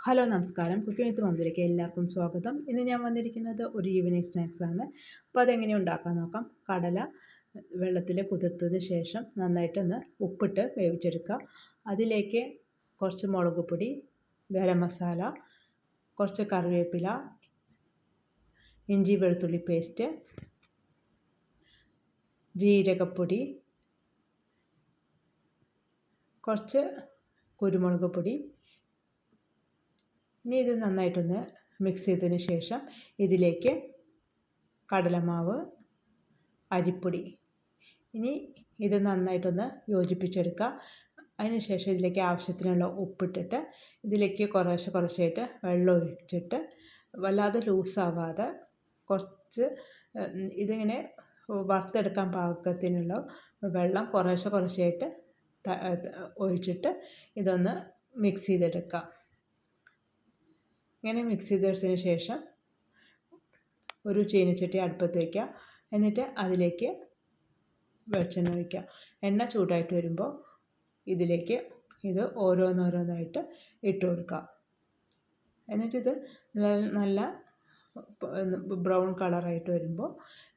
Hello നമസ്കാരം. Cooking വിത്ത് മമ്മിയിലേക്ക് എല്ലാവർക്കും സ്വാഗതം. ഇന്ന് ഞാൻ വന്നിരിക്കുന്നത് ഒരു ഈവനിങ് സ്നാക്സാണ്. അപ്പോൾ അതെങ്ങനെ ഉണ്ടാക്കാൻ നോക്കാം. കടല വെള്ളത്തിൽ കുതിർത്തതിന് ശേഷം നന്നായിട്ടൊന്ന് ഉപ്പിട്ട് വേവിച്ചെടുക്കുക. അതിലേക്ക് കുറച്ച് മുളക് പൊടി, ഗരം മസാല, കുറച്ച് കറിവേപ്പില, ഇഞ്ചി വെളുത്തുള്ളി പേസ്റ്റ്, ജീരകപ്പൊടി, കുറച്ച് കുരുമുളക് പൊടി. ഇനി ഇത് നന്നായിട്ടൊന്ന് മിക്സ് ചെയ്തതിന് ശേഷം ഇതിലേക്ക് കടലമാവ്, അരിപ്പൊടി, ഇനി ഇത് നന്നായിട്ടൊന്ന് യോജിപ്പിച്ചെടുക്കുക. അതിന് ശേഷം ഇതിലേക്ക് ആവശ്യത്തിനുള്ള ഉപ്പിട്ടിട്ട് ഇതിലേക്ക് കുറേശ്ശായിട്ട് വെള്ളം ഒഴിച്ചിട്ട് വല്ലാതെ ലൂസാവാതെ കുറച്ച് ഇതിങ്ങനെ വറുത്തെടുക്കാൻ പാകത്തിനുള്ള വെള്ളം കുറേശ്ശായിട്ട് ഒഴിച്ചിട്ട് ഇതൊന്ന് മിക്സ് ചെയ്തെടുക്കുക. ഇങ്ങനെ മിക്സ് ചെയ്തെടുത്തതിന് ശേഷം ഒരു ചീനച്ചട്ടി അടുപ്പത്ത് വയ്ക്കുക. എന്നിട്ട് അതിലേക്ക് വെളിച്ചെണ്ണ ഒഴിക്കുക. എണ്ണ ചൂടായിട്ട് വരുമ്പോൾ ഇതിലേക്ക് ഇത് ഓരോന്നോരോന്നായിട്ട് ഇട്ട് കൊടുക്കുക. എന്നിട്ടിത് നല്ല ബ്രൗൺ കളറായിട്ട് വരുമ്പോൾ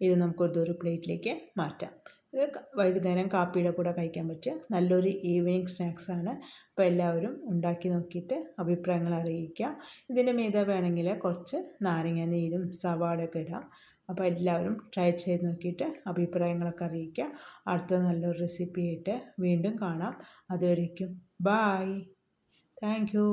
ഇത് നമുക്കൊരു പ്ലേറ്റിലേക്ക് മാറ്റാം. ഇത് വൈകുന്നേരം കാപ്പിയുടെ കൂടെ കഴിക്കാൻ പറ്റിയ നല്ലൊരു ഈവനിങ് സ്നാക്സാണ്. അപ്പോൾ എല്ലാവരും ഉണ്ടാക്കി നോക്കിയിട്ട് അഭിപ്രായങ്ങൾ അറിയിക്കുക. ഇതിൻ്റെ മീതെ വേണമെങ്കിൽ കുറച്ച് നാരങ്ങ നീരും സവാളയൊക്കെ ഇടാം. അപ്പോൾ എല്ലാവരും ട്രൈ ചെയ്ത് നോക്കിയിട്ട് അഭിപ്രായങ്ങളൊക്കെ അറിയിക്കുക. അടുത്ത നല്ലൊരു റെസിപ്പി ആയിട്ട് വീണ്ടും കാണാം. അതുവരേക്കും ബായ്. Thank you.